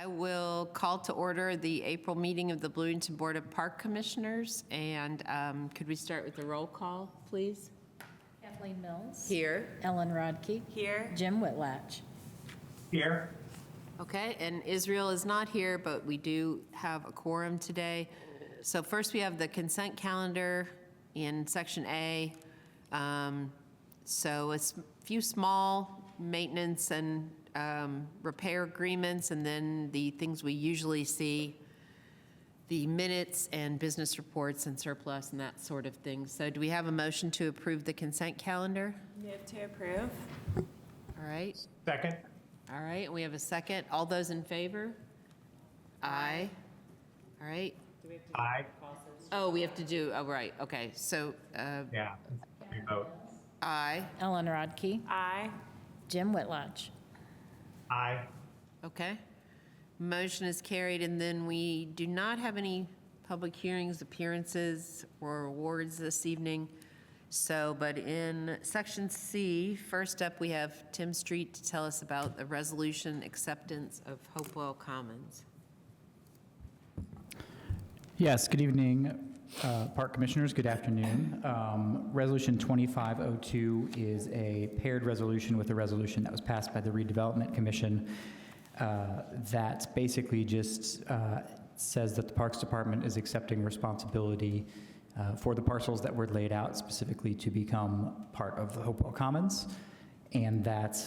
I will call to order the April meeting of the Bloomington Board of Park Commissioners. And could we start with the roll call, please? Kathleen Mills. Here. Ellen Rodkey. Here. Jim Whitlatch. Here. Okay, and Israel is not here, but we do have a quorum today. So first we have the consent calendar in section A. So it's a few small maintenance and repair agreements, and then the things we usually see, the minutes and business reports and surplus and that sort of thing. So do we have a motion to approve the consent calendar? Move to approve. All right. Second. All right, we have a second. All those in favor? Aye. All right. Aye. Oh, we have to do, oh, right, okay. So, Yeah. We vote. aye. Ellen Rodkey. Aye. Jim Whitlatch. Aye. Okay. Motion is carried, and then we do not have any public hearings, appearances, or awards this evening. So, but in section C, first up, we have Tim Street to tell us about the resolution acceptance of Hopewell Commons. Yes, good evening, Park Commissioners, good afternoon. Resolution 2502 is a paired resolution with a resolution that was passed by the Redevelopment Commission that basically just says that the Parks Department is accepting responsibility for the parcels that were laid out specifically to become part of the Hopewell Commons, and that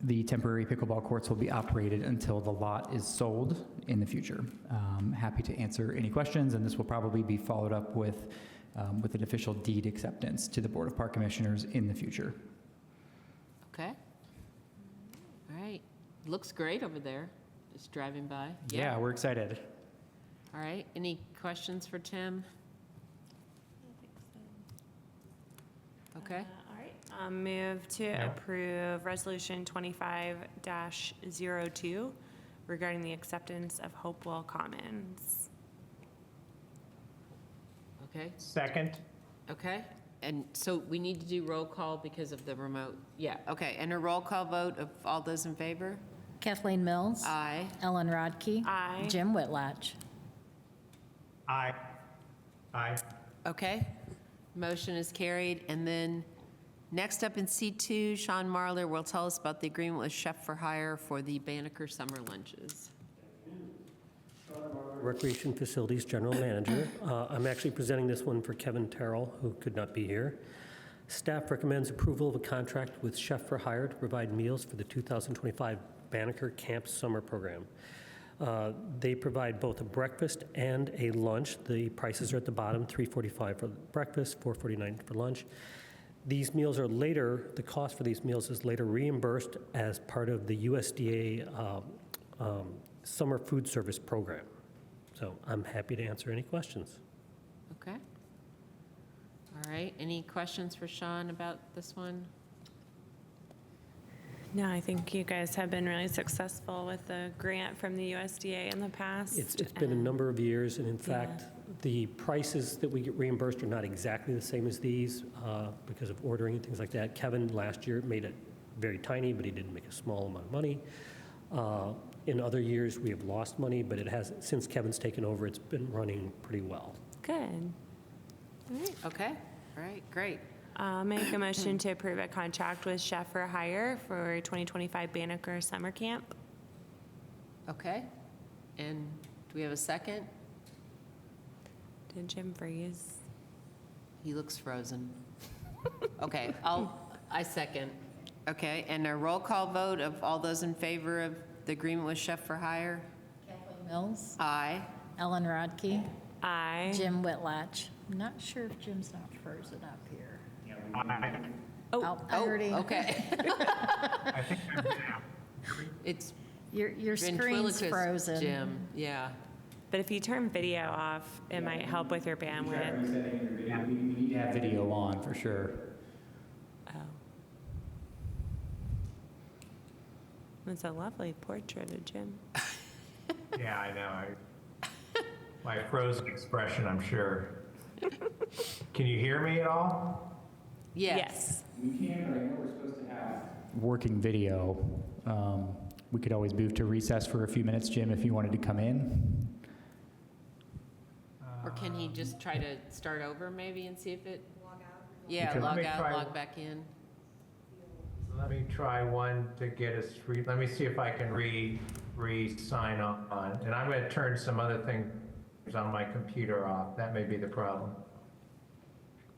the temporary pickleball courts will be operated until the lot is sold in the future. Happy to answer any questions, and this will probably be followed up with an official deed acceptance to the Board of Park Commissioners in the future. Okay. All right. Looks great over there, just driving by. Yeah, we're excited. All right. Any questions for Tim? Okay. All right. Move to approve Resolution 25-02 regarding the acceptance of Hopewell Commons. Okay. Second. Okay. And so we need to do roll call because of the remote. Yeah. Okay. And a roll call vote of all those in favor? Kathleen Mills. Aye. Ellen Rodkey. Aye. Jim Whitlatch. Aye. Aye. Okay. Motion is carried. And then next up in C2, Sean Marler will tell us about the agreement with Chef for Hire for the Banneker summer lunches. Recreation Facilities General Manager. I'm actually presenting this one for Kevin Terrell, who could not be here. Staff recommends approval of a contract with Chef for Hire to provide meals for the 2025 Banneker Camp Summer Program. They provide both a breakfast and a lunch. The prices are at the bottom, $3.45 for breakfast, $4.49 for lunch. These meals are later, the cost for these meals is later reimbursed as part of the USDA Summer Food Service Program. So I'm happy to answer any questions. Okay. All right. Any questions for Sean about this one? No, I think you guys have been really successful with the grant from the USDA in the past. It's been a number of years, and in fact, the prices that we get reimbursed are not exactly the same as these because of ordering and things like that. Kevin last year made it very tiny, but he did make a small amount of money. In other years, we have lost money, but it has, since Kevin's taken over, it's been running pretty well. Good. All right. Okay. All right. Great. I'll make a motion to approve a contract with Chef for Hire for 2025 Banneker Summer Camp. Okay. And do we have a second? Did Jim freeze? He looks frozen. Okay. I second. Okay. And a roll call vote of all those in favor of the agreement with Chef for Hire? Kathleen Mills. Aye. Ellen Rodkey. Aye. Jim Whitlatch. I'm not sure if Jim's not frozen up here. Aye. Oh, I heard him. Okay. I think It's Your screen's ventriloquist, frozen. Jim. Yeah. But if you turn video off, it might help with your bandwidth. We need to have video on for sure. Oh. It's a lovely portrait of Jim. Yeah, I know. My frozen expression, I'm sure. Can you hear me at all? Yes. We can, but I know we're supposed to have working video. We could always move to recess for a few minutes, Jim, if you wanted to come in. Or can he just try to start over maybe and see if it? Log out. Yeah, Because- log Let me out, try- log back in. Let me try one to get us, let me see if I can re-sign on. And I'm going to turn some other things on my computer off. That may be the problem.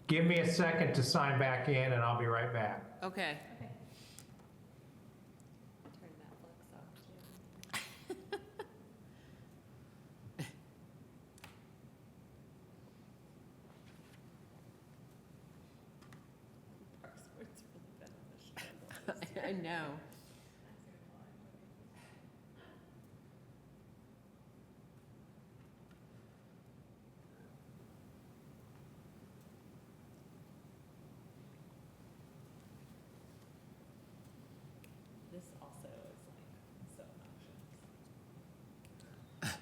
Give me a second to sign back in, and I'll be right back. Okay. I know. This also is like so obnoxious.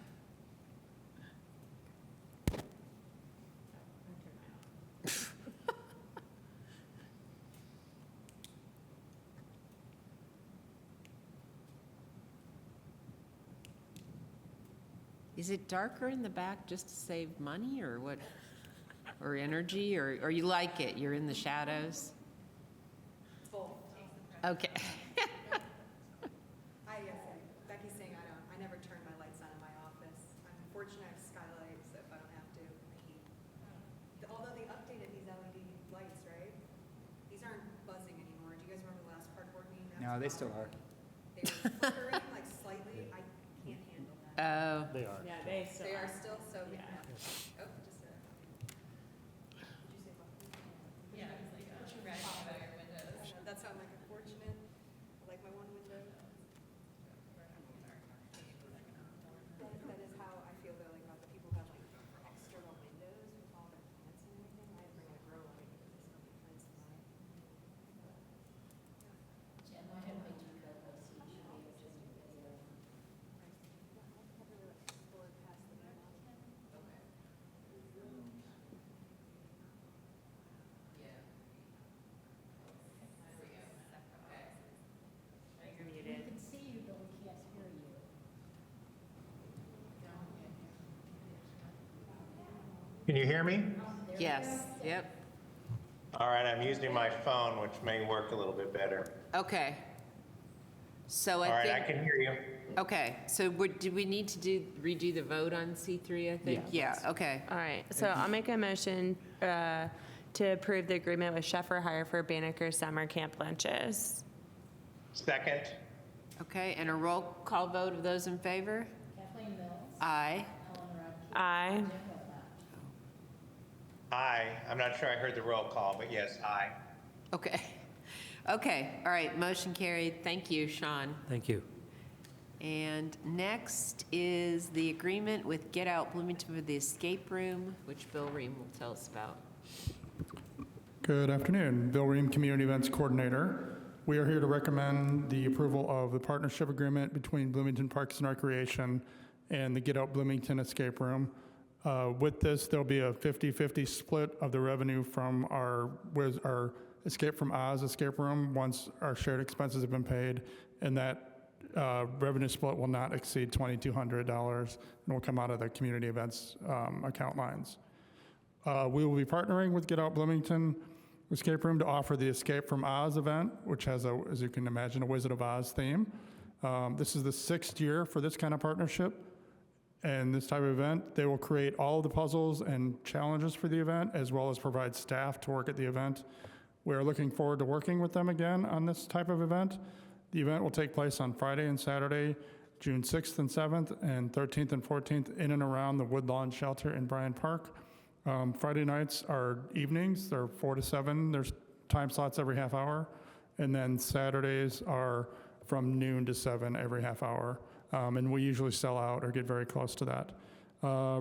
Is it darker in the back just to save money or what? Or energy, or you like it? You're in the shadows? Both. Okay. Becky's saying I never turn my lights on in my office. I'm fortunate I have skylights, so if I don't have to, I hate. Although they updated these LED lights, right? These aren't buzzing anymore. Do you guys remember the last park board meeting? No, they still are. They were flickering like slightly. I can't handle that. Oh, They are. Yeah, They are still so, Yeah. oh, just a. Did you say buffering? Yeah, it's like, bragging about your windows. That's how I'm like, fortunate. I like my one window. That is how I feel though, like about the people who have like external windows with all their plants and everything. I bring a grow light because there's so many plants in mine. We can see you, but we can't hear you. Can you hear me? yes, yep. All right, I'm using my phone, which may work a little bit better. Okay. So All I right, I think, can hear you. okay, so do we need to redo the vote on C3, I think? Yeah, Yeah, okay. All right, so I'll make a motion to approve the agreement with Chef for Hire for Banneker Summer Camp lunches. Second? Okay, and a roll call vote of those in favor? Kathleen Mills, Aye. Ellen Rudke, Aye. Jim Whitlock. Aye. I'm not sure I heard the roll call, but yes, aye. Okay. Okay, all right, motion carried. Thank you, Sean. Thank you. And next is the agreement with Get Out Bloomington for the escape room, which Bill Ream will tell us about. Good afternoon. Bill Ream, Community Events Coordinator. We are here to recommend the approval of the partnership agreement between Bloomington Parks and Recreation and the Get Out Bloomington Escape Room. With this, there'll be a 50-50 split of the revenue from our Escape from Oz escape room once our shared expenses have been paid, and that revenue split will not exceed $2,200 and will come out of the community events account lines. We will be partnering with Get Out Bloomington Escape Room to offer the Escape from Oz event, which has, as you can imagine, a Wizard of Oz theme. This is the 6th year for this kind of partnership and this type of event. They will create all of the puzzles and challenges for the event, as well as provide staff to work at the event. We are looking forward to working with them again on this type of event. The event will take place on Friday and Saturday, June 6th and 7th, and 13th and 14th in and around the Woodlawn Shelter in Bryant Park. Friday nights are evenings. They're 4 to 7. There's time slots every half hour. And then Saturdays are from noon to 7 every half hour. And we usually sell out or get very close to that.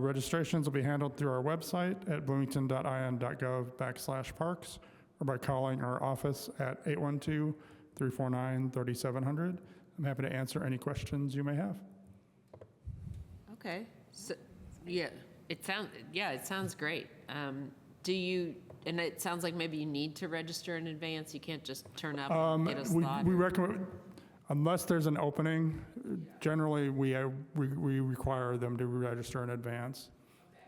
Registrations will be handled through our website at bloomington.in.gov/parks or by calling our office at 812-349-3700. I'm happy to answer any questions you may have. Okay, so, yeah, it sounds great. Do you, and it sounds like maybe you need to register in advance, you can't just turn up and get a slot? We recommend, Unless there's an opening, generally, we require them to register in advance.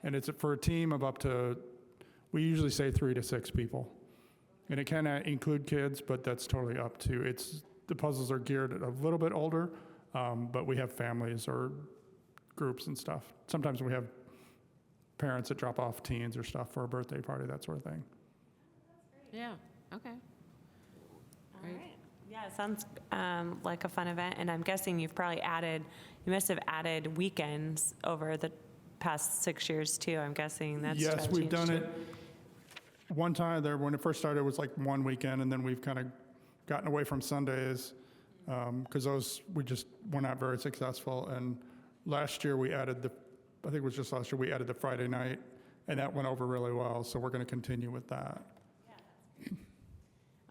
And it's for a team of up to, we usually say 3 to 6 people. And it can include kids, but that's totally up to, the puzzles are geared a little bit older, but we have families or groups and stuff. Sometimes we have parents that drop off teens or stuff for a birthday party, that sort of thing. Yeah, okay. All right. Yeah, it sounds like a fun event, and I'm guessing you must have added weekends over the past 6 years too. I'm guessing that's Yes, we've done changed it. One time there, when it first started, it was like one weekend, and then we've kind of gotten away from Sundays because those we just were not very successful. And last year we added I think it was just last year, we added the Friday night, and that went over really well. So we're going to continue with that.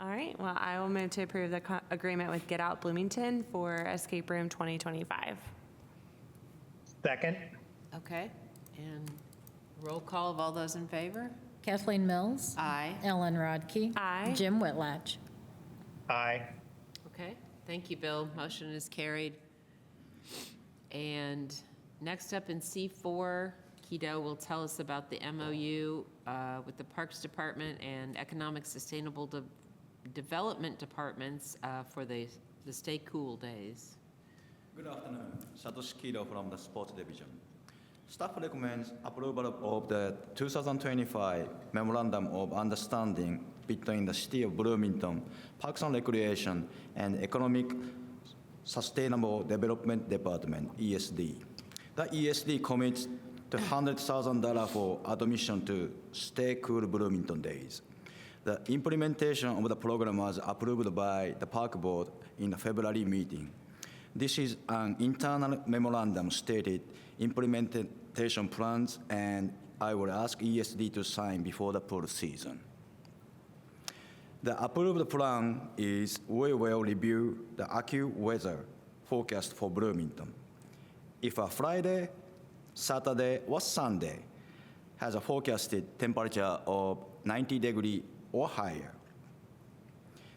All right, well, I will move to approve the agreement with Get Out Bloomington for Escape Room 2025. Second? Okay, and roll call of all those in favor? Kathleen Mills. Aye. Ellen Rodkey. Aye. Jim Whitlatch. Aye. Okay, thank you, Bill. Motion is carried. And next up in C4, Keto will tell us about the MOU with the Parks Department and Economic Sustainable Development Departments for the Stay Cool Days. Good afternoon. Satoshi Kido from the Sports Division. Staff recommends approval of the 2025 Memorandum of Understanding between the City of Bloomington, Parks and Recreation, and Economic Sustainable Development Department, ESD. The ESD commits to $100,000 for admission to Stay Cool Bloomington Days. The implementation of the program was approved by the Park Board in the February meeting. This is an internal memorandum stated implementation plans, and I will ask ESD to sign before the pool season. The approved plan is we will review the acute weather forecast for Bloomington. If a Friday, Saturday, or Sunday has a forecasted temperature of 90 degrees or higher,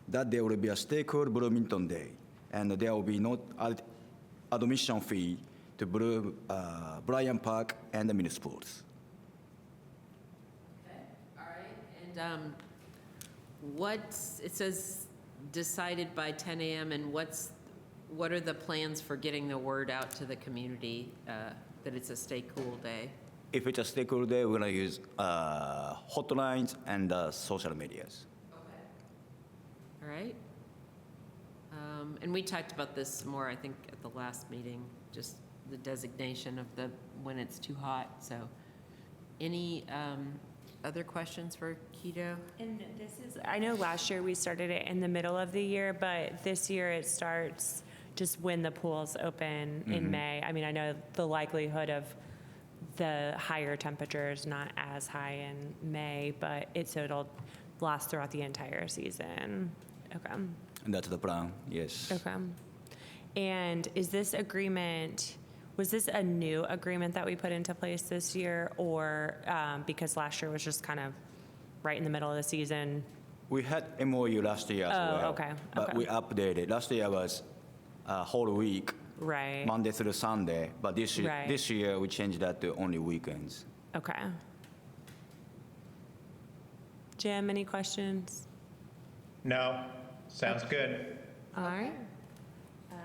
that there will be a Stay Cool Bloomington Day, and there will be no admission fee to Bryant Park and the municipals. Okay, all right. And it says decided by 10 a.m. and what are the plans for getting the word out to the community that it's a Stay Cool Day? If it's a Stay Cool Day, we're going to use hotlines and social medias. Okay. All right. And we talked about this more, I think, at the last meeting, just the designation of when it's too hot. So any other questions for Keto? And I know last year we started it in the middle of the year, but this year it starts just when the pools open in May. I mean, I know the likelihood of the higher temperature is not as high in May, but so it'll last throughout the entire season. Okay. And that's the plan, yes. Okay. And was this a new agreement that we put into place this year, or because last year was just kind of right in the middle of the season? We had MOU last year as well. Okay. But we updated. Last year was a whole week, Right. Monday through Sunday. But this year we changed that to only weekends. Okay. Jim, any questions? No. Sounds good. All right.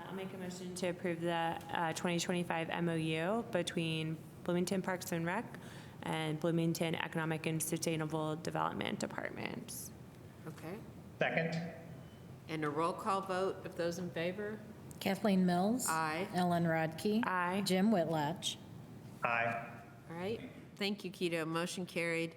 I'll make a motion to approve the 2025 MOU between Bloomington Parks and Rec and Bloomington Economic and Sustainable Development Departments. Okay. Second? And a roll call vote of those in favor? Kathleen Mills. Aye. Ellen Rodkey. Aye. Jim Whitlatch. Aye. All right. Thank you, Keto. Motion carried.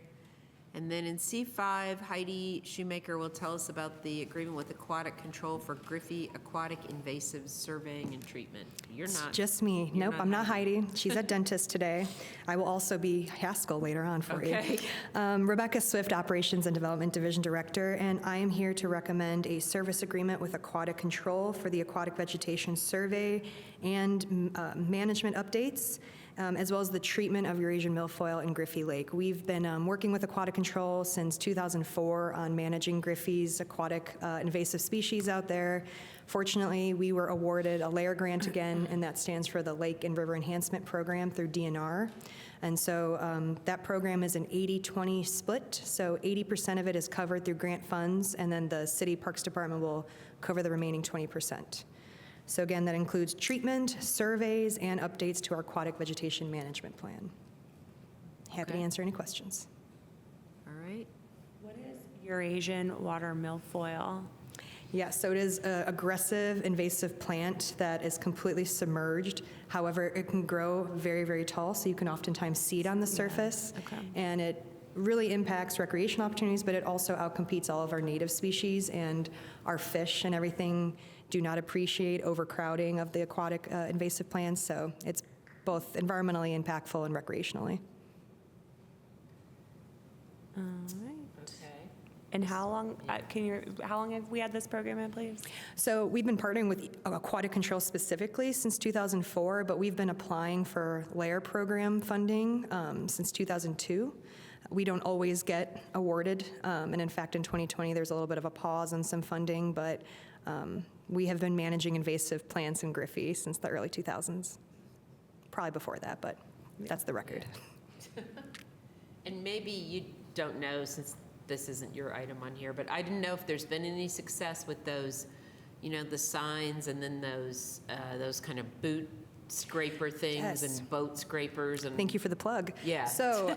And then in C5, Heidi Shoemaker will tell us about the agreement with Aquatic Control for Griffey Aquatic Invasive Surveying and Treatment. You're not. Just me. you're Nope, I'm not Heidi. She's a dentist today. I will also be Haskell later on for Okay. you. Rebecca Swift, Operations and Development Division Director, and I am here to recommend a service agreement with Aquatic Control for the aquatic vegetation survey and management updates, as well as the treatment of Eurasian milfoil in Griffey Lake. We've been working with Aquatic Control since 2004 on managing Griffey's aquatic invasive species out there. Fortunately, we were awarded a LAIR grant again, and that stands for the Lake and River Enhancement Program through DNR. And so that program is an 80-20 split, so 80% of it is covered through grant funds, and then the City Parks Department will cover the remaining 20%. So again, that includes treatment, surveys, and updates to our aquatic vegetation management plan. Happy to Okay. answer any questions. All right. What is Eurasian water milfoil? Yes, so it is an aggressive invasive plant that is completely submerged. However, it can grow very, very tall, so you can oftentimes see it on the surface. okay. And it really impacts recreation opportunities, but it also outcompetes all of our native species, and our fish and everything do not appreciate overcrowding of the aquatic invasive plants, so it's both environmentally impactful and recreationally. All right. Okay. And how long, how long have we had this program in place? So we've been partnering with Aquatic Control specifically since 2004, but we've been applying for LAIR program funding since 2002. We don't always get awarded, and in fact, in 2020, there's a little bit of a pause on some funding, but we have been managing invasive plants in Griffey since the early 2000s. Probably before that, but that's the record. And maybe you don't know, since this isn't your item on here, but I didn't know if there's been any success with those, you know, the signs and then those kind of boot scraper things Yes. and boat scrapers and. Thank you for the plug. Yeah. So,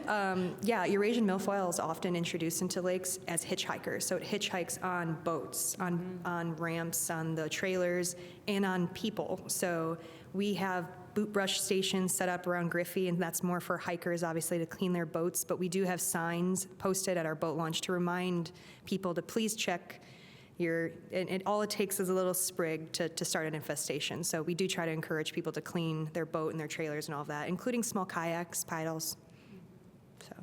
yeah, Eurasian milfoil is often introduced into lakes as hitchhikers. So it hitchhikes on boats, on ramps, on the trailers, and on people. So we have boot brush stations set up around Griffey, and that's more for hikers, obviously, to clean their boats. But we do have signs posted at our boat launch to remind people to please check and all it takes is a little sprig to start an infestation. So we do try to encourage people to clean their boat and their trailers and all of that, including small kayaks, paddles. So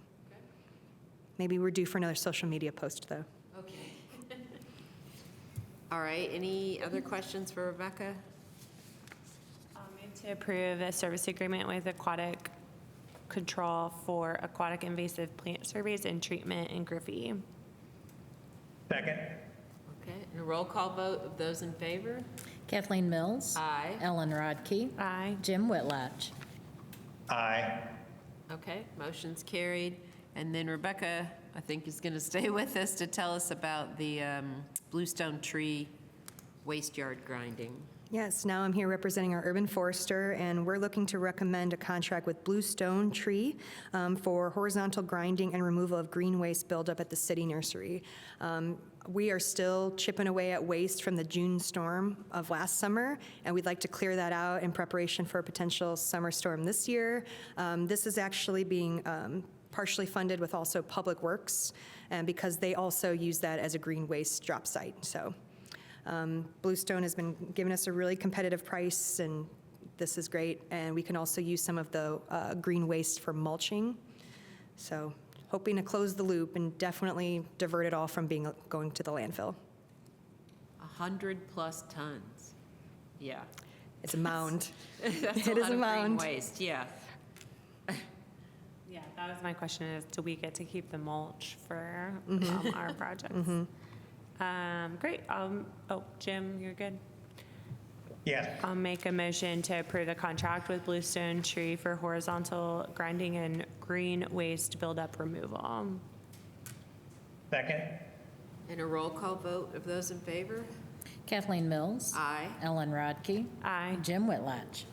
maybe we're due for another social media post, though. Okay. All right, any other questions for Rebecca? I'll move to approve a service agreement with Aquatic Control for aquatic invasive plant surveys and treatment in Griffey. Second? Okay, and a roll call vote of those in favor? Kathleen Mills. Aye. Ellen Rodkey. Aye. Jim Whitlatch. Aye. Okay, motion's carried. And then Rebecca, I think, is going to stay with us to tell us about the bluestone tree waste yard grinding. Yes, now I'm here representing our urban forester, and we're looking to recommend a contract with Bluestone Tree for horizontal grinding and removal of green waste buildup at the city nursery. We are still chipping away at waste from the June storm of last summer, and we'd like to clear that out in preparation for a potential summer storm this year. This is actually being partially funded with also Public Works, and because they also use that as a green waste drop site. So Bluestone has been giving us a really competitive price, and this is great. And we can also use some of the green waste for mulching. So hoping to close the loop and definitely divert it all from going to the landfill. 100+ tons. Yeah. It's a mound. That's It is lot a of mound. green waste, yeah. Yeah, that was my question is, do we get to keep the mulch for our projects? Great. Oh, Jim, you're good? Yes. I'll make a motion to approve the contract with Bluestone Tree for horizontal grinding and green waste buildup removal. Second? And a roll call vote of those in favor? Kathleen Mills. Aye. Ellen Rodkey. Aye. Jim Whitlatch.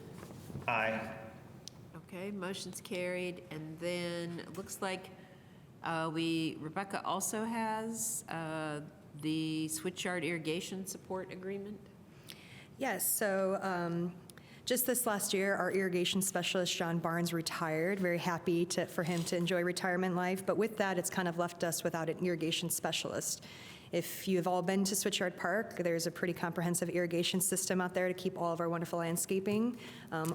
Aye. Okay, motion's carried. And then it looks like Rebecca also has the switchyard irrigation support agreement. Yes, so just this last year, our irrigation specialist, John Barnes, retired. Very happy for him to enjoy retirement life, but with that, it's kind of left us without an irrigation specialist. If you have all been to Switchyard Park, there's a pretty comprehensive irrigation system out there to keep all of our wonderful landscaping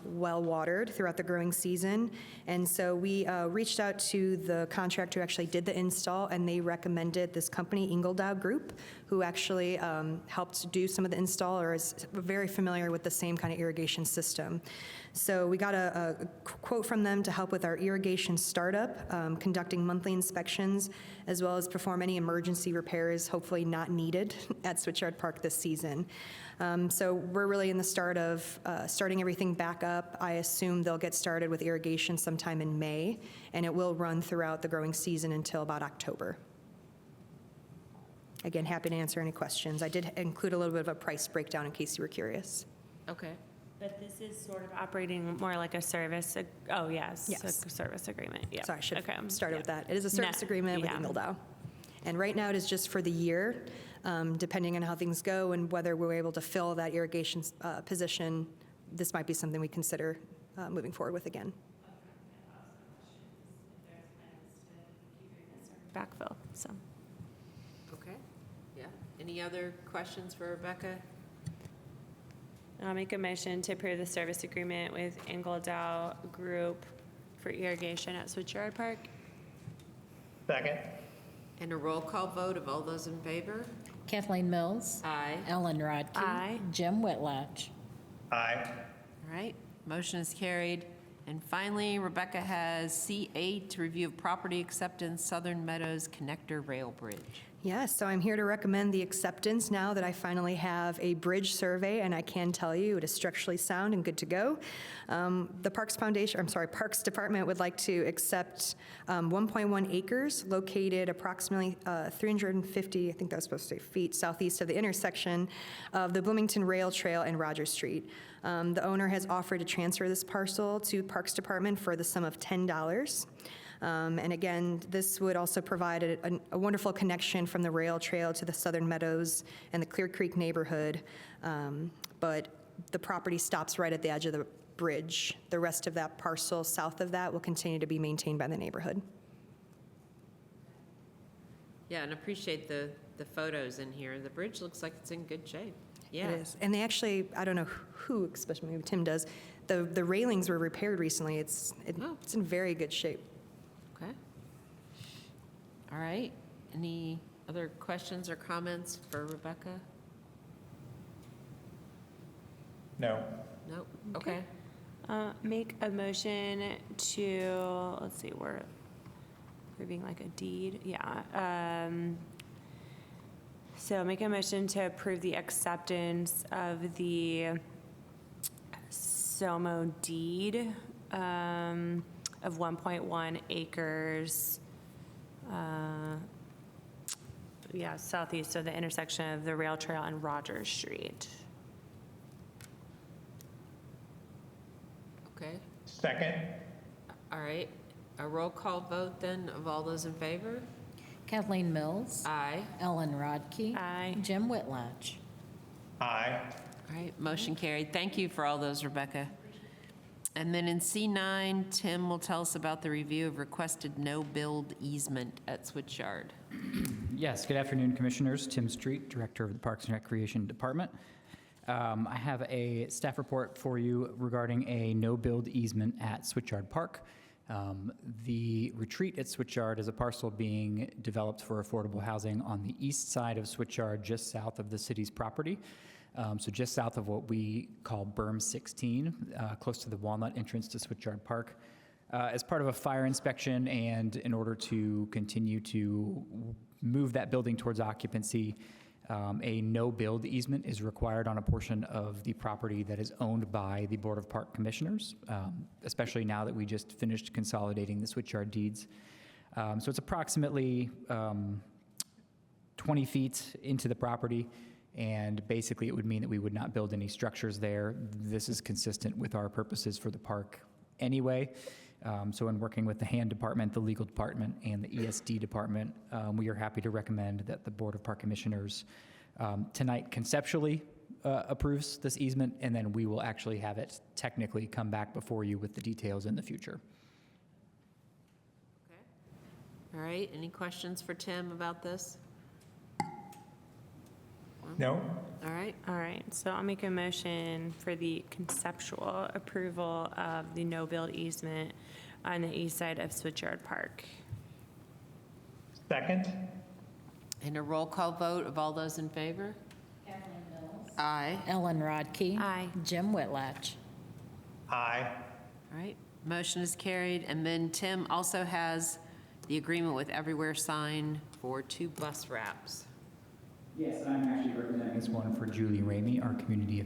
well-watered throughout the growing season. And so we reached out to the contractor who actually did the install, and they recommended this company, Ingoldow Group, who actually helped do some of the install or is very familiar with the same kind of irrigation system. So we got a quote from them to help with our irrigation startup, conducting monthly inspections, as well as perform any emergency repairs, hopefully not needed at Switchyard Park this season. So we're really in the start of starting everything back up. I assume they'll get started with irrigation sometime in May, and it will run throughout the growing season until about October. Again, happy to answer any questions. I did include a little bit of a price breakdown in case you were curious. Okay. But this is sort of operating more like a service, oh, yes. Yes. A service agreement, yeah. Sorry, I should Okay, have started yeah. with that. It is a service No, agreement with yeah. Ingledow. And right now, it is just for the year. Depending on how things go and whether we're able to fill that irrigation position, this might be something we consider moving forward with again. Backfill, so. Okay, yeah. Any other questions for Rebecca? I'll make a motion to approve the service agreement with Ingledow Group for irrigation at Switchyard Park. Second. And a roll call vote of all those in favor? Kathleen Mills. Aye. Ellen Rodkey. Aye. Jim Whitlatch. Aye. All right, motion is carried. And finally, Rebecca has C8 to review of property acceptance, Southern Meadows Connector Rail Bridge. Yes, so I'm here to recommend the acceptance now that I finally have a bridge survey, and I can tell you it is structurally sound and good to go. The Parks Department would like to accept 1.1 acres located approximately 350, I think that was supposed to say feet, southeast of the intersection of the Bloomington Rail Trail and Rogers Street. The owner has offered to transfer this parcel to Parks Department for the sum of $10. And again, this would also provide a wonderful connection from the rail trail to the Southern Meadows and the Clear Creek neighborhood. But the property stops right at the edge of the bridge. The rest of that parcel south of that will continue to be maintained by the neighborhood. Yeah, and appreciate the photos in here. The bridge looks like it's in good shape. Yeah. It is. And they actually, I don't know who, especially maybe Tim does, the railings were repaired recently. It's in very good shape. Okay. All right. Any other questions or comments for Rebecca? No. Nope. Okay. Make a motion to, let's see, we're approving like a deed, yeah. So make a motion to approve the acceptance of the SOMO deed of 1.1 acres, southeast of the intersection of the rail trail and Rogers Street. Okay. Second. All right. A roll call vote then of all those in favor? Kathleen Mills. Aye. Ellen Rodkey. Aye. Jim Whitlatch. Aye. All right, motion carried. Thank you for all those, Rebecca. And then in C9, Tim will tell us about the review of requested no-build easement at Switchyard. Yes, good afternoon, Commissioners. Tim Street, Director of the Parks and Recreation Department. I have a staff report for you regarding a no-build easement at Switchyard Park. The retreat at Switchyard is a parcel being developed for affordable housing on the east side of Switchyard, just south of the city's property. So just south of what we call Berm 16, close to the Walnut entrance to Switchyard Park. As part of a fire inspection and in order to continue to move that building towards occupancy, a no-build easement is required on a portion of the property that is owned by the Board of Park Commissioners, especially now that we just finished consolidating the Switchyard deeds. So it's approximately 20 feet into the property, and basically it would mean that we would not build any structures there. This is consistent with our purposes for the park anyway. So in working with the HAND department, the legal department, and the ESD department, we are happy to recommend that the Board of Park Commissioners tonight conceptually approves this easement, and then we will actually have it technically come back before you with the details in the future. Okay. All right, any questions for Tim about this? No. All right, All right, so I'll make a motion for the conceptual approval of the no-build easement on the east side of Switchyard Park. Second. And a roll call vote of all those in favor? Kathleen Mills. Aye. Ellen Rodkey. Aye. Jim Whitlatch. Aye. All right, motion is carried. And then Tim also has the agreement with Everywhere Sign for 2 bus wraps. Yes, I'm actually representing this one for Julie Ramey, our Community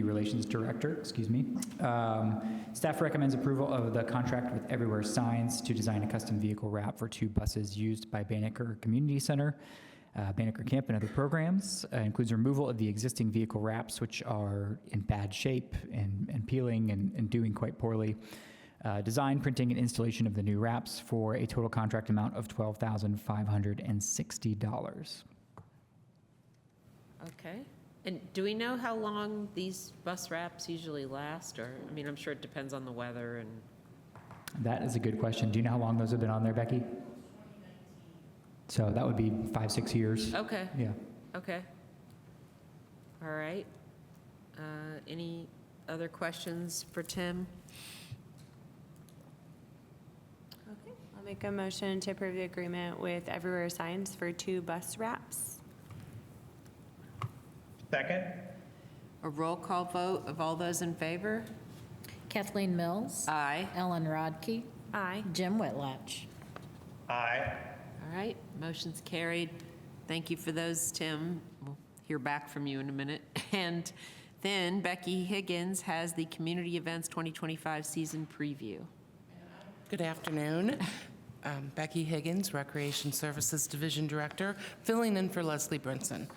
Relations Director, excuse me. Staff recommends approval of the contract with Everywhere Signs to design a custom vehicle wrap for 2 buses used by Banneker Community Center, Banneker Camp, and other programs. Includes removal of the existing vehicle wraps, which are in bad shape and peeling and doing quite poorly. Design, printing, and installation of the new wraps for a total contract amount of $12,560. Okay. And do we know how long these bus wraps usually last? Or, I mean, I'm sure it depends on the weather and, That is a good question. Do you know how long those have been on there, Becky? So that would be 5, 6 years. okay, Yeah. okay. All right. Any other questions for Tim? Okay, I'll make a motion to approve the agreement with Everywhere Signs for 2 bus wraps. Second? A roll call vote of all those in favor? Kathleen Mills. Aye. Ellen Rodkey. Aye. Jim Whitlatch. Aye. All right, motion's carried. Thank you for those, Tim. We'll hear back from you in a minute. And then Becky Higgins has the Community Events 2025 season preview. Good afternoon. Becky Higgins, Recreation Services Division Director, filling in for Leslie Brinson,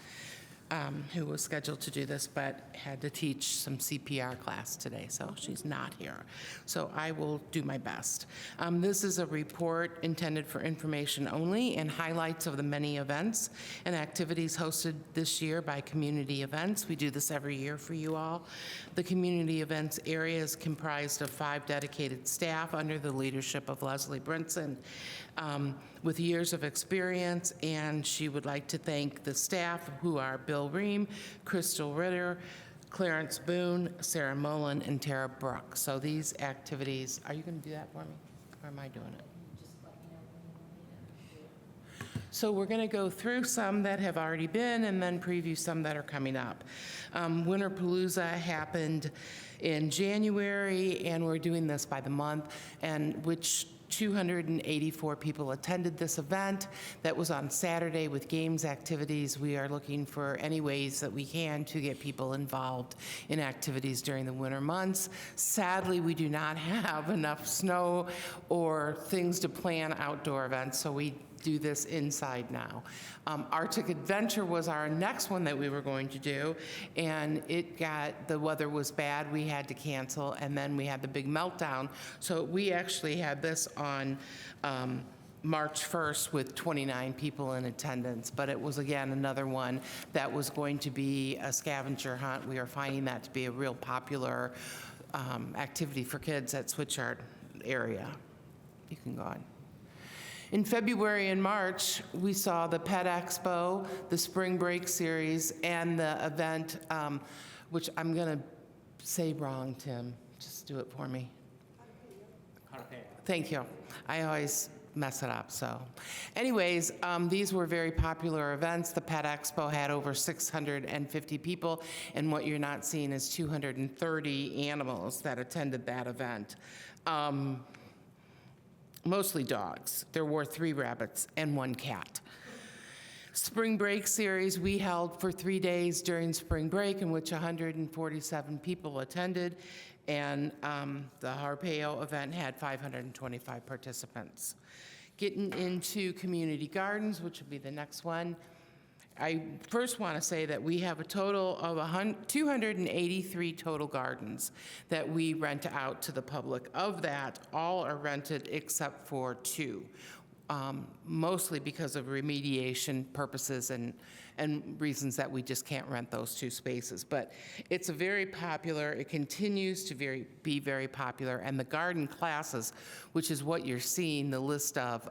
who was scheduled to do this but had to teach some CPR class today, so she's not here. So I will do my best. This is a report intended for information only and highlights of the many events and activities hosted this year by Community Events. We do this every year for you all. The Community Events area is comprised of 5 dedicated staff under the leadership of Leslie Brinson, with years of experience, and she would like to thank the staff, who are Bill Ream, Crystal Ritter, Clarence Boone, Sarah Mullen, and Tara Brook. So these activities, are you going to do that for me, or am I doing it? So we're going to go through some that have already been and then preview some that are coming up. Winterpalooza happened in January, and we're doing this by the month, and which 284 people attended this event. That was on Saturday with games, activities. We are looking for any ways that we can to get people involved in activities during the winter months. Sadly, we do not have enough snow or things to plan outdoor events, so we do this inside now. Arctic Adventure was our next one that we were going to do, and the weather was bad, we had to cancel, and then we had the big meltdown. So we actually had this on March 1st with 29 people in attendance, but it was, again, another one that was going to be a scavenger hunt. We are finding that to be a real popular activity for kids at Switchard area. You can go on. In February and March, we saw the Pet Expo, the Spring Break Series, and the event, which I'm going to say wrong, Tim. Just do it for me. Thank you. I always mess it up, so. Anyways, these were very popular events. The Pet Expo had over 650 people, and what you're not seeing is 230 animals that attended that event. Mostly dogs. There were 3 rabbits and 1 cat. Spring Break Series we held for 3 days during spring break, in which 147 people attended, and the Harpeo event had 525 participants. Getting into community gardens, which will be the next one, I first want to say that we have a total of 283 total gardens that we rent out to the public. Of that, all are rented except for 2, mostly because of remediation purposes and reasons that we just can't rent those 2 spaces. But it's a very popular, it continues to be very popular, and the garden classes, which is what you're seeing the list of,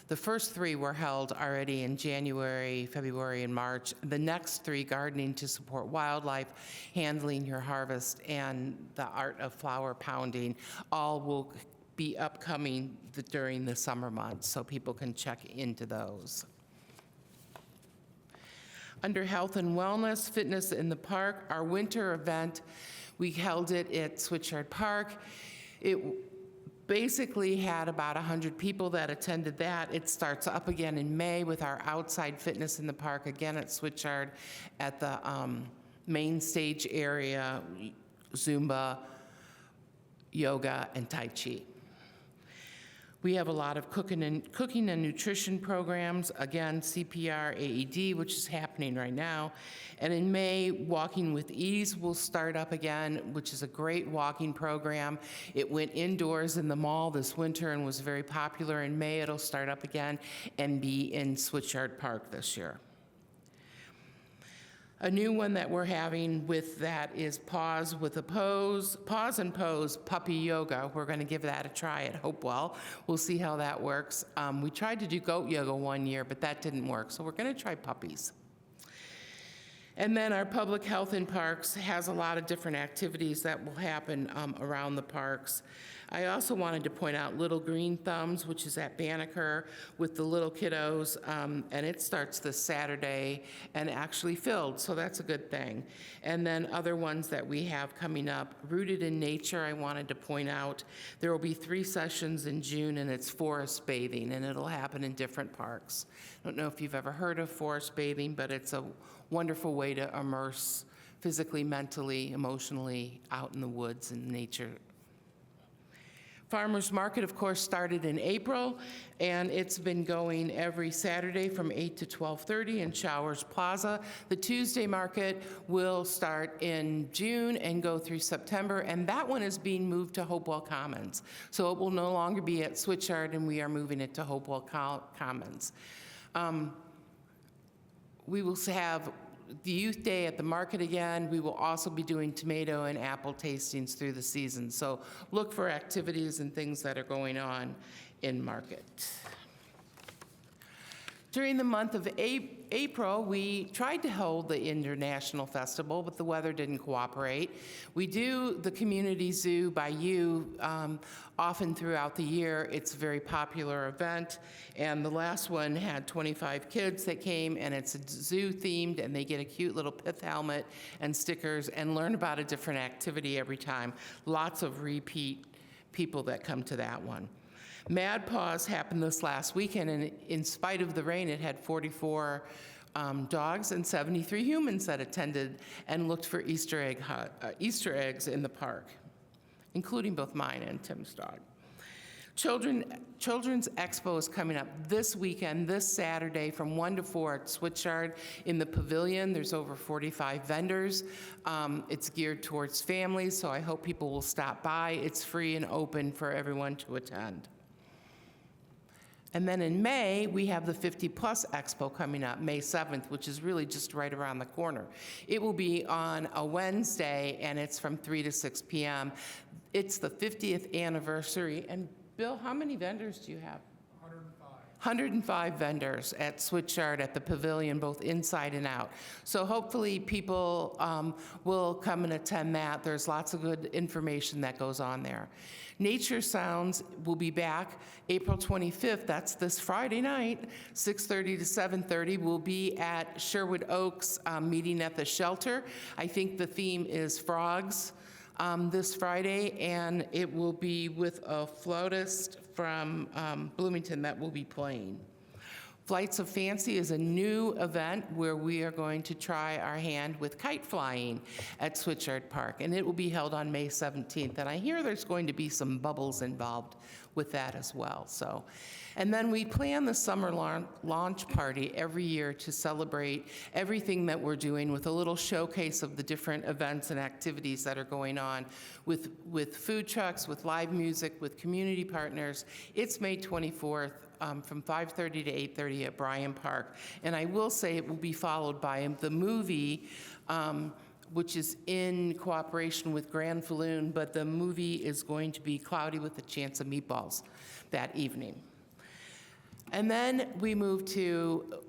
the first 3 were held already in January, February, and March. The next 3, gardening to support wildlife, handling your harvest, and the art of flower pounding, all will be upcoming during the summer months, so people can check into those. Under Health and Wellness, Fitness in the Park, our winter event, we held it at Switchyard Park. It basically had about 100 people that attended that. It starts up again in May with our outside fitness in the park, again at Switchyard at the main stage area, Zumba, yoga, and Tai Chi. We have a lot of cooking and nutrition programs, again, CPR, AED, which is happening right now. And in May, Walking with Ease will start up again, which is a great walking program. It went indoors in the mall this winter and was very popular. In May, it'll start up again and be in Switchyard Park this year. A new one that we're having with that is Pause and Pose Puppy Yoga. We're going to give that a try at Hopewell. We'll see how that works. We tried to do goat yoga one year, but that didn't work, so we're going to try puppies. And then our Public Health in Parks has a lot of different activities that will happen around the parks. I also wanted to point out Little Green Thumbs, which is at Banneker with the little kiddos, and it starts this Saturday and actually filled, so that's a good thing. And then other ones that we have coming up, Rooted in Nature, I wanted to point out. There will be 3 sessions in June, and it's forest bathing, and it'll happen in different parks. I don't know if you've ever heard of forest bathing, but it's a wonderful way to immerse physically, mentally, emotionally out in the woods and nature. Farmers Market, of course, started in April, and it's been going every Saturday from 8 to 12:30 in Showers Plaza. The Tuesday market will start in June and go through September, and that one is being moved to Hopewell Commons. So it will no longer be at Switchyard, and we are moving it to Hopewell Commons. We will have the Youth Day at the market again. We will also be doing tomato and apple tastings through the season. So look for activities and things that are going on in market. During the month of April, we tried to hold the International Festival, but the weather didn't cooperate. We do the Community Zoo by You often throughout the year. It's a very popular event, and the last one had 25 kids that came, and it's zoo themed, and they get a cute little pith helmet and stickers and learn about a different activity every time. Lots of repeat people that come to that one. Mad Paws happened this last weekend, and in spite of the rain, it had 44 dogs and 73 humans that attended and looked for Easter eggs in the park, including both mine and Tim's dog. Children's Expo is coming up this weekend, this Saturday, from 1 to 4 at Switchyard in the pavilion. There's over 45 vendors. It's geared towards families, so I hope people will stop by. It's free and open for everyone to attend. And then in May, we have the 50 Plus Expo coming up, May 7th, which is really just right around the corner. It will be on a Wednesday, and it's from 3 to 6 p.m. It's the 50th anniversary. And Bill, how many vendors do you have? 105 vendors at Switchyard at the pavilion, both inside and out. So hopefully people will come and attend that. There's lots of good information that goes on there. Nature Sounds will be back April 25th. That's this Friday night, 6:30 to 7:30. We'll be at Sherwood Oaks, meeting at the shelter. I think the theme is frogs this Friday, and it will be with a flautist from Bloomington that will be playing. Flights of Fancy is a new event where we are going to try our hand with kite flying at Switchyard Park, and it will be held on May 17th. And I hear there's going to be some bubbles involved with that as well. So, and then we plan the summer launch party every year to celebrate everything that we're doing with a little showcase of the different events and activities that are going on with food trucks, with live music, with community partners. It's May 24th. From 5:30 to 8:30 at Bryan Park. And I will say it will be followed by the movie, which is in cooperation with Grand Falloon, but the movie is going to be Cloudy with a Chance of Meatballs that evening. And then we move to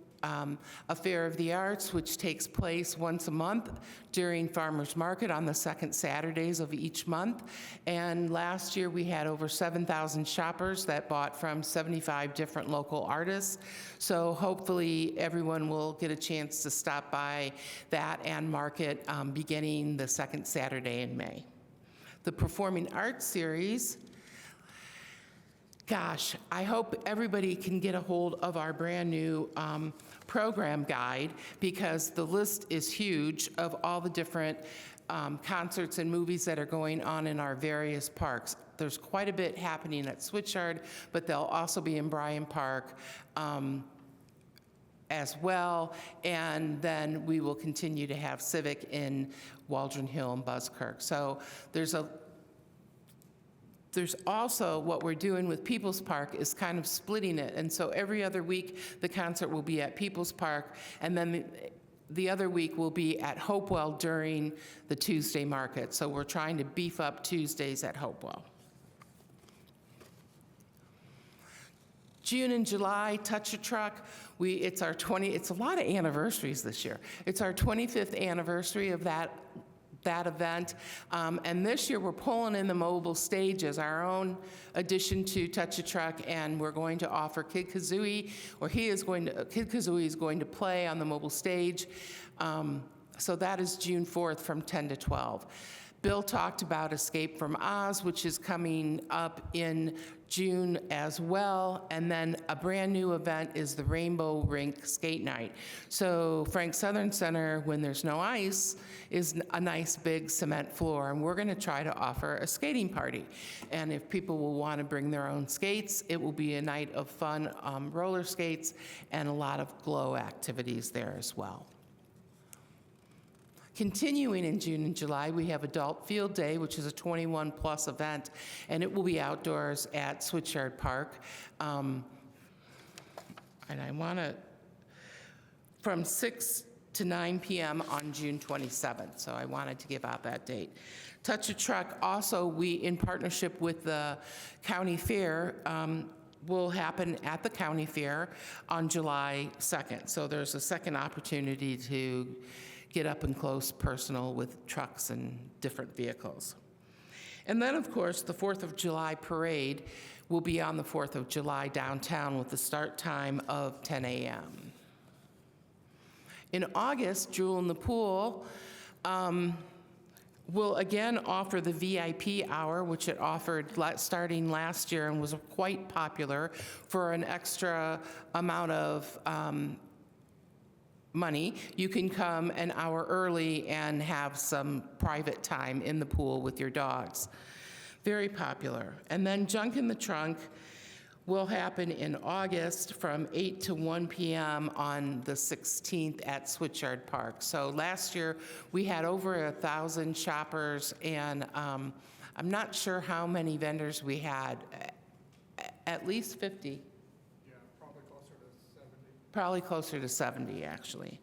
a Fair of the Arts, which takes place once a month during Farmers Market on the second Saturdays of each month. And last year, we had over 7,000 shoppers that bought from 75 different local artists. So hopefully, everyone will get a chance to stop by that and market beginning the second Saturday in May. The Performing Arts Series, gosh, I hope everybody can get a hold of our brand-new program guide, because the list is huge of all the different concerts and movies that are going on in our various parks. There's quite a bit happening at Switchyard, but they'll also be in Bryan Park as well, and then we will continue to have Civic in Waldron Hill and Buzzkirk. So there's also what we're doing with People's Park is kind of splitting it. And so every other week, the concert will be at People's Park, and then the other week will be at Hopewell during the Tuesday market. So we're trying to beef up Tuesdays at Hopewell. June and July, Touch a Truck. It's a lot of anniversaries this year. It's our 25th anniversary of that event. And this year, we're pulling in the mobile stage as our own addition to Touch a Truck, and we're going to offer Kid Kazooie, or Kid Kazooie is going to play on the mobile stage. So that is June 4th from 10 to 12. Bill talked about Escape from Oz, which is coming up in June as well. And then a brand new event is the Rainbow Rink Skate Night. So Frank Southern Center, when there's no ice, is a nice big cement floor. And we're going to try to offer a skating party. And if people will want to bring their own skates, it will be a night of fun roller skates and a lot of glow activities there as well. Continuing in June and July, we have Adult Field Day, which is a 21-plus event, and it will be outdoors at Switchyard Park. And I want to, from 6 to 9 p.m. on June 27th, so I wanted to give out that date. Touch a Truck, also, we, in partnership with the county fair, will happen at the county fair on July 2nd. So there's a second opportunity to get up and close personal with trucks and different vehicles. And then, of course, the 4th of July parade will be on the 4th of July downtown with the start time of 10 a.m. In August, Jewel in the Pool will again offer the VIP hour, which it offered starting last year and was quite popular, for an extra amount of money. You can come an hour early and have some private time in the pool with your dogs. Very popular. And then Junk in the Trunk will happen in August from 8 to 1 p.m. on the 16th at Switchyard Park. So last year we had over 1,000 shoppers, and I'm not sure how many vendors we had, at least 50. Probably closer to 70, actually.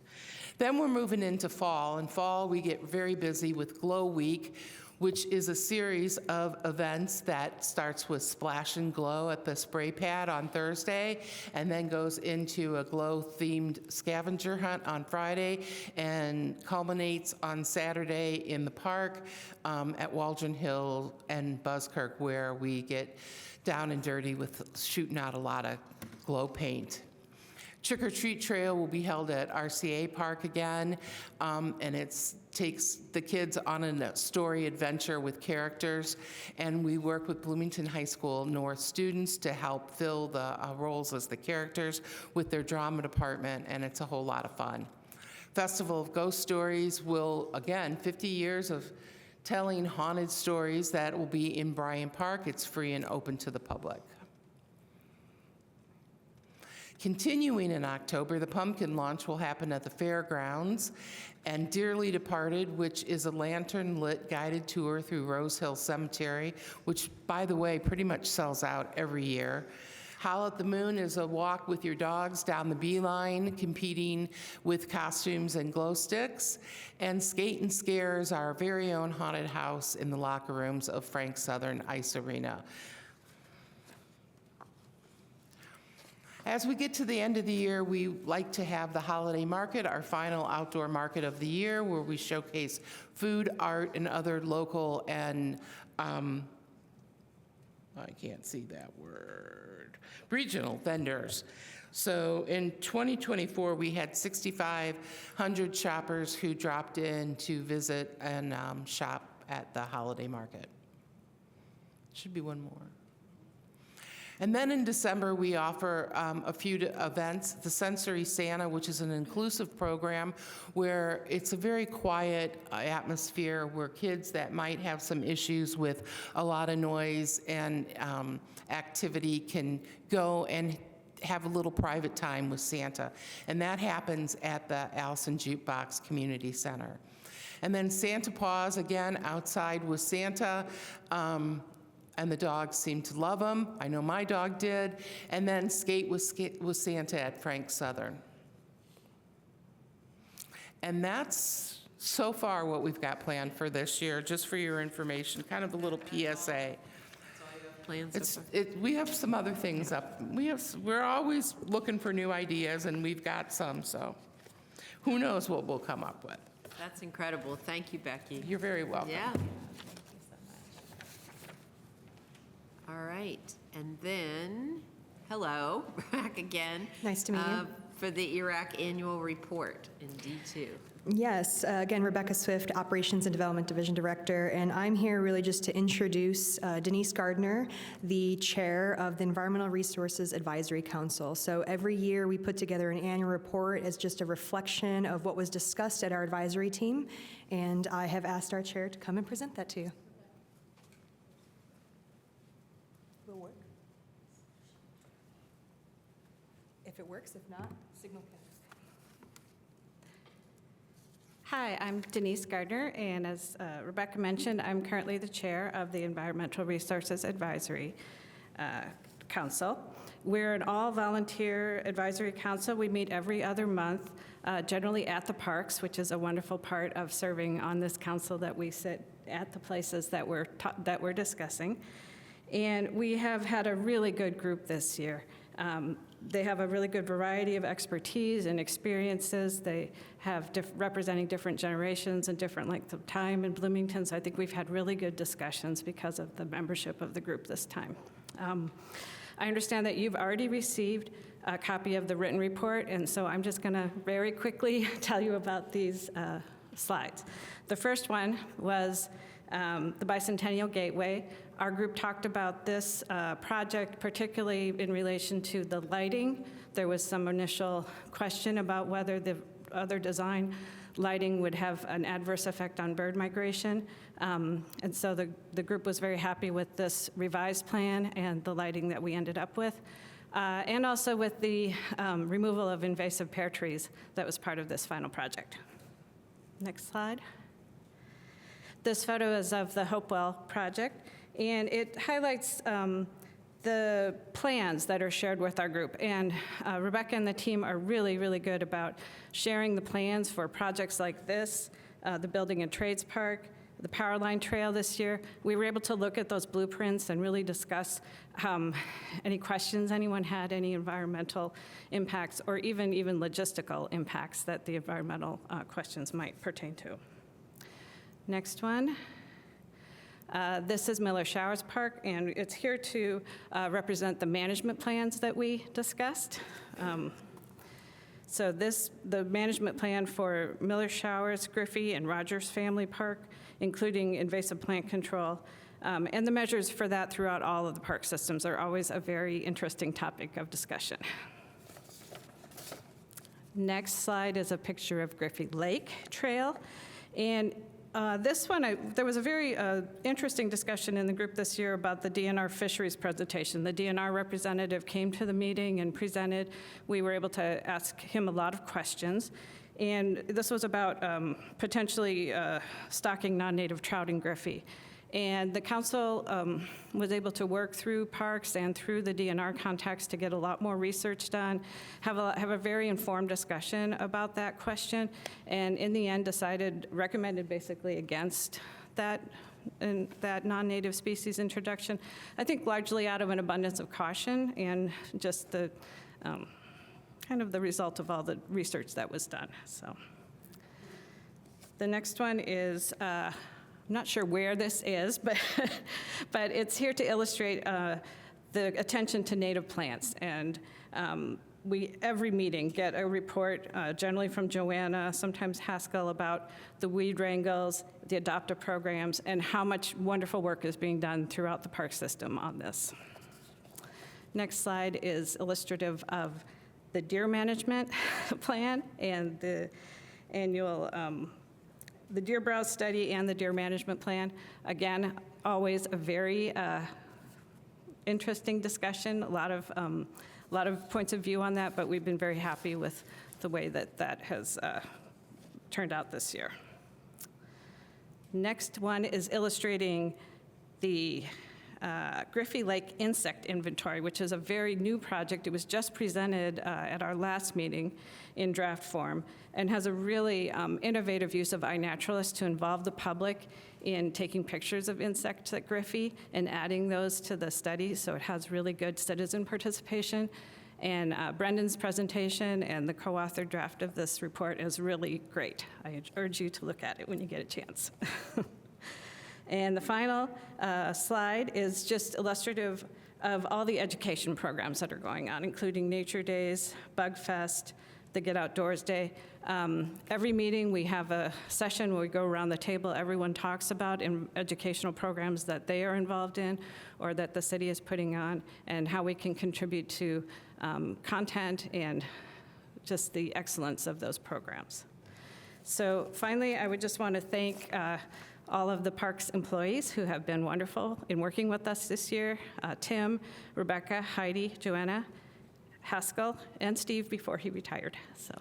Then we're moving into fall. In fall, we get very busy with Glow Week, which is a series of events that starts with Splash and Glow at the spray pad on Thursday, and then goes into a glow-themed scavenger hunt on Friday, and culminates on Saturday in the park at Waldron Hill and Buzzkirk, where we get down and dirty with shooting out a lot of glow paint. Trick or Treat Trail will be held at RCA Park again, and it takes the kids on a story adventure with characters, and we work with Bloomington High School North students to help fill the roles as the characters with their drama department, and it's a whole lot of fun. Festival of Ghost Stories will, again, 50 years of telling haunted stories. That will be in Bryan Park. It's free and open to the public. Continuing in October, the pumpkin launch will happen at the fairgrounds, and Dearly Departed, which is a lantern-lit guided tour through Rose Hill Cemetery, which, by the way, pretty much sells out every year. Howl at the Moon is a walk with your dogs down the beeline, competing with costumes and glow sticks. And Skate and Scare is our very own haunted house in the locker rooms of Frank Southern Ice Arena. As we get to the end of the year, we like to have the holiday market, our final outdoor market of the year, where we showcase food, art, and other local and, I can't see that word, regional vendors. So in 2024, we had 6,500 shoppers who dropped in to visit and shop at the holiday market. Should be one more. And then in December, we offer a few events, the Sensory Santa, which is an inclusive program where it's a very quiet atmosphere where kids that might have some issues with a lot of noise and activity can go and have a little private time with Santa. And that happens at the Allison Jukebox Community Center. And then Santa Paws, again, outside with Santa. And the dogs seem to love him. I know my dog did. And then skate with Santa at Frank Southern. And that's so far what we've got planned for this year, just for your information, kind of a little PSA. Plans. We have some other things up. We're always looking for new ideas, and we've got some, so who knows what we'll come up with. That's incredible. Thank you, Becky. You're very welcome. Yeah. All right, and then, hello, back again. Nice to meet you. For the Iraq Annual Report in D2. Yes, again, Rebecca Swift, Operations and Development Division Director, and I'm here really just to introduce Denise Gardner, the chair of the Environmental Resources Advisory Council. So every year we put together an annual report as just a reflection of what was discussed at our advisory team, and I have asked our chair to come and present that to you. Will work? If it works, if not, signal can. Hi, I'm Denise Gardner, and as Rebecca mentioned, I'm currently the chair of the Environmental Resources Advisory Council. We're an all-volunteer advisory council. We meet every other month, generally at the parks, which is a wonderful part of serving on this council, that we sit at the places that we're discussing. And we have had a really good group this year. They have a really good variety of expertise and experiences. They have representing different generations and different lengths of time in Bloomington, so I think we've had really good discussions because of the membership of the group this time. I understand that you've already received a copy of the written report, and so I'm just going to very quickly tell you about these slides. The first one was the Bicentennial Gateway. Our group talked about this project, particularly in relation to the lighting. There was some initial question about whether the other design lighting would have an adverse effect on bird migration. And so the group was very happy with this revised plan and the lighting that we ended up with. And also with the removal of invasive pear trees that was part of this final project. Next slide. This photo is of the Hopewell project, and it highlights the plans that are shared with our group. And Rebecca and the team are really, really good about sharing the plans for projects like this, the Building and Trades Park, the Power Line Trail this year. We were able to look at those blueprints and really discuss any questions anyone had, any environmental impacts, or even logistical impacts that the environmental questions might pertain to. Next one. This is Miller Showers Park, and it's here to represent the management plans that we discussed. So the management plan for Miller Showers, Griffey, and Rogers Family Park, including invasive plant control, and the measures for that throughout all of the park systems are always a very interesting topic of discussion. Next slide is a picture of Griffey Lake Trail, and this one, there was a very interesting discussion in the group this year about the DNR fisheries presentation. The DNR representative came to the meeting and presented. We were able to ask him a lot of questions. And this was about potentially stocking non-native trout in Griffey. And the council was able to work through parks and through the DNR contacts to get a lot more research done, have a very informed discussion about that question, and in the end recommended basically against that non-native species introduction. I think largely out of an abundance of caution and just the kind of the result of all the research that was done, so. The next one is, I'm not sure where this is, but, but it's here to illustrate the attention to native plants. And we, every meeting, get a report, generally from Joanna, sometimes Haskell, about the weed wrangles, the adoptive programs, and how much wonderful work is being done throughout the park system on this. Next slide is illustrative of the deer management plan and the annual, the deer browse study and the deer management plan. Again, always a very interesting discussion, a lot of points of view on that, but we've been very happy with the way that that has turned out this year. Next one is illustrating the Griffey Lake Insect Inventory, which is a very new project. It was just presented at our last meeting in draft form and has a really innovative use of iNaturalist to involve the public in taking pictures of insects at Griffey and adding those to the study, so it has really good citizen participation. And Brendan's presentation and the co-authored draft of this report is really great. I urge you to look at it when you get a chance. And the final slide is just illustrative of all the education programs that are going on, including Nature Days, Bug Fest, the Get Outdoors Day. Every meeting, we have a session where we go around the table. Everyone talks about educational programs that they are involved in or that the city is putting on and how we can contribute to content and just the excellence of those programs. So finally, I would just want to thank all of the parks employees who have been wonderful in working with us this year, Tim, Rebecca, Heidi, Joanna, Haskell, and Steve before he retired. So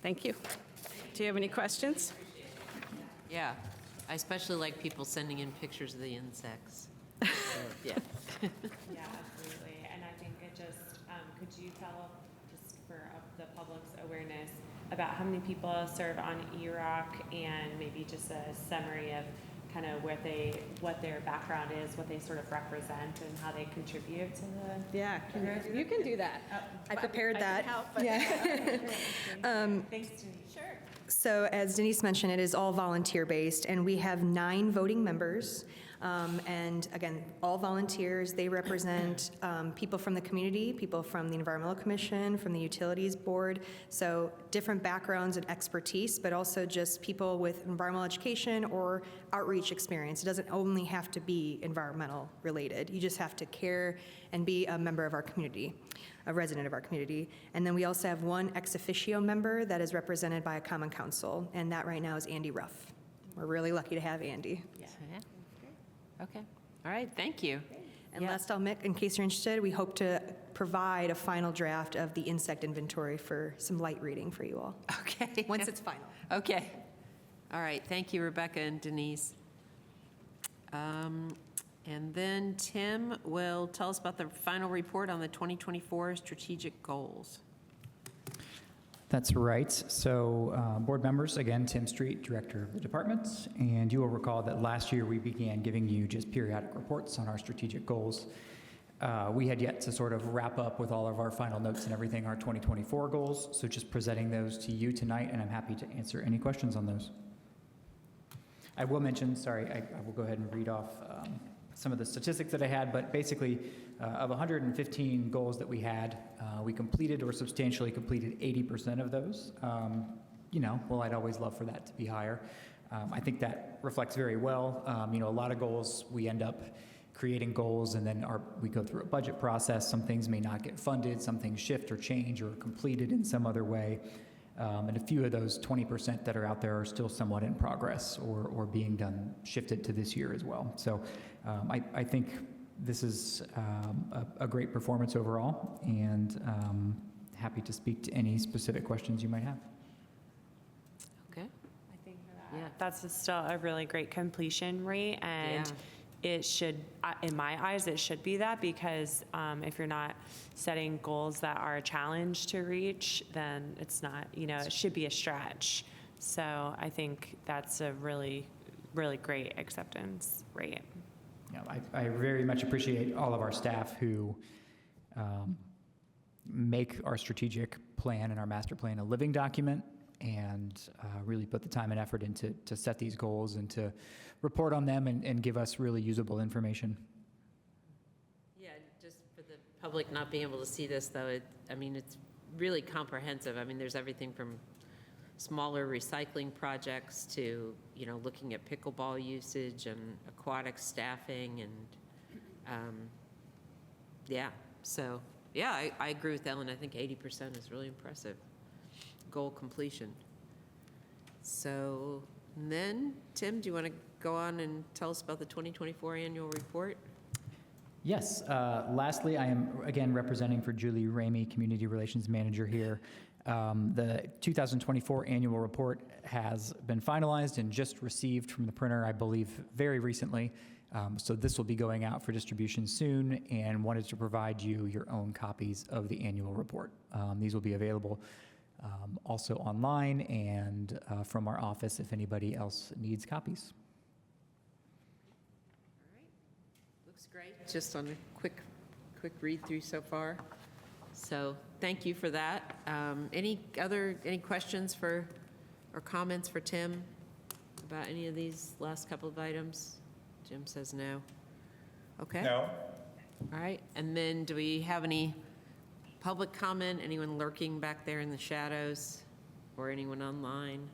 thank you. Do you have any questions? Yeah, I especially like people sending in pictures of the insects. So, yeah. Yeah, absolutely. And I think it just, could you tell, just for the public's awareness, about how many people serve on E-Rock and maybe just a summary of kind of what their background is, what they sort of represent, and how they contribute to the... Yeah, you can do that. I prepared that. Yeah. Thanks, Denise. Sure. So as Denise mentioned, it is all volunteer-based, and we have 9 voting members. And again, all volunteers. They represent people from the community, people from the Environmental Commission, from the Utilities Board, so different backgrounds and expertise, but also just people with environmental education or outreach experience. It doesn't only have to be environmental related. You just have to care and be a member of our community, a resident of our community. And then we also have 1 ex officio member that is represented by a common council, and that right now is Andy Ruff. We're really lucky to have Andy. Yeah. Okay. All right. Thank you. And Yeah. last I'll make, in case you're interested, we hope to provide a final draft of the insect inventory for some light reading for you all, Okay. once it's final. Okay. All right. Thank you, Rebecca and Denise. And then Tim will tell us about the final report on the 2024 strategic goals. That's right. So, board members, again, Tim Street, Director of the Department, and you will recall that last year we began giving you just periodic reports on our strategic goals. We had yet to sort of wrap up with all of our final notes and everything, our 2024 goals, so just presenting those to you tonight, and I'm happy to answer any questions on those. I will mention, sorry, I will go ahead and read off some of the statistics that I had, but basically, of 115 goals that we had, we completed or substantially completed 80% of those. You know, well, I'd always love for that to be higher. I think that reflects very well. You know, a lot of goals, we end up creating goals and then we go through a budget process. Some things may not get funded, some things shift or change or are completed in some other way. And a few of those 20% that are out there are still somewhat in progress or being done, shifted to this year as well. So I think this is a great performance overall, and happy to speak to any specific questions you might have. Okay. I think Yeah. that's still a really great completion rate, and it should, in my eyes, it should be that, because if you're not setting goals that are a challenge to reach, then it's not, you know, it should be a stretch. So I think that's a really, really great acceptance rate. You know, I very much appreciate all of our staff who make our strategic plan and our master plan a living document, and really put the time and effort into to set these goals and to report on them and give us really usable information. Yeah, just for the public not being able to see this, though, it's really comprehensive. I mean, there's everything from smaller recycling projects to, looking at pickleball usage and aquatic staffing and, So, I agree with Ellen. I think 80% is really impressive. Goal completion. So then, Tim, do you want to go on and tell us about the 2024 annual report? Yes. Lastly, I am again representing for Julie Ramey, Community Relations Manager here. The 2024 annual report has been finalized and just received from the printer, I believe, very recently. So this will be going out for distribution soon, and wanted to provide you your own copies of the annual report. These will be available also online and from our office if anybody else needs copies. All right. Looks great. Just on a quick read through so far. So thank you for that. Any questions or comments for Tim about any of these last couple of items? Jim says no. Okay. No? All right. And then do we have any public comment? Anyone lurking back there in the shadows? Or anyone online?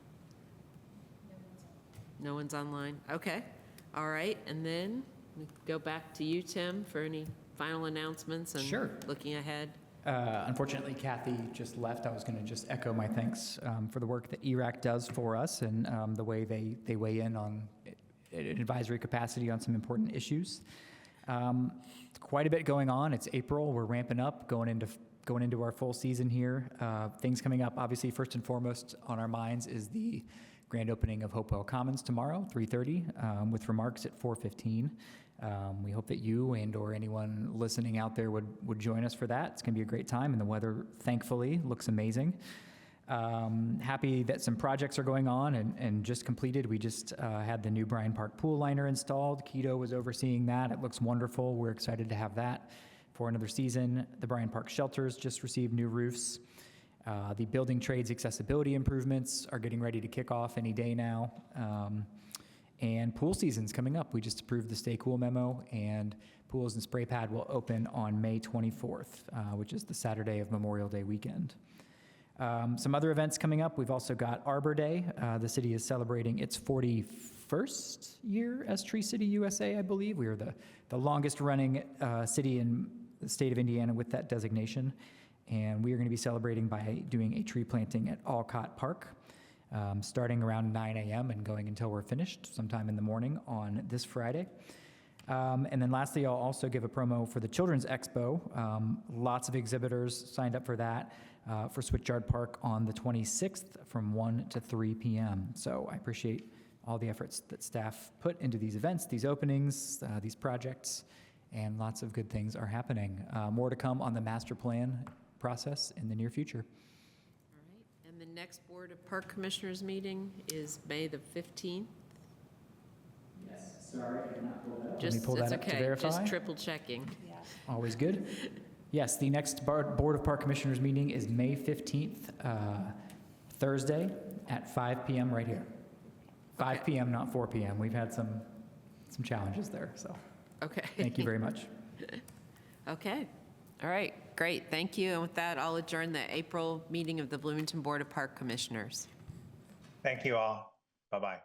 No one's online? Okay. All right. And then we go back to you, Tim, for any final announcements and Sure. looking ahead. Unfortunately, Kathy just left. I was going to just echo my thanks for the work that ERAC does for us and the way they weigh in on advisory capacity on some important issues. Quite a bit going on. It's April. We're ramping up, going into our full season here. Things coming up, obviously, first and foremost on our minds is the grand opening of Hopewell Commons tomorrow, 3:30, with remarks at 4:15. We hope that you and or anyone listening out there would join us for that. It's going to be a great time, and the weather, thankfully, looks amazing. Happy that some projects are going on and just completed. We just had the new Bryan Park pool liner installed. Keto was overseeing that. It looks wonderful. We're excited to have that for another season. The Bryan Park shelters just received new roofs. The building trades accessibility improvements are getting ready to kick off any day now. And pool season's coming up. We just approved the Stay Cool memo, and pools and spray pad will open on May 24th, which is the Saturday of Memorial Day weekend. Some other events coming up. We've also got Arbor Day. The city is celebrating its 41st year as Tree City USA, I believe. We are the longest running city in the state of Indiana with that designation. And we are going to be celebrating by doing a tree planting at Alcott Park, starting around 9 a.m. and going until we're finished sometime in the morning on this Friday. And then lastly, I'll also give a promo for the Children's Expo. Lots of exhibitors signed up for that for Switchyard Park on the 26th from 1 to 3 p.m. So I appreciate all the efforts that staff put into these events, these openings, these projects, and lots of good things are happening. More to come on the master plan process in the near future. All right. And the next Board of Park Commissioners meeting is May the 15th. Yes, sorry, I did not pull that up. Just, Let me pull that it's up to okay. verify. Just triple checking. Always good. Yes, the next Board of Park Commissioners meeting is May 15th, Thursday at 5 p.m. right here. 5 p.m., not 4 p.m. We've had some challenges there, so Okay. thank you very much. Okay. All right. Great. Thank you. And with that, I'll adjourn the April meeting of the Bloomington Board of Park Commissioners. Thank you all. Bye-bye.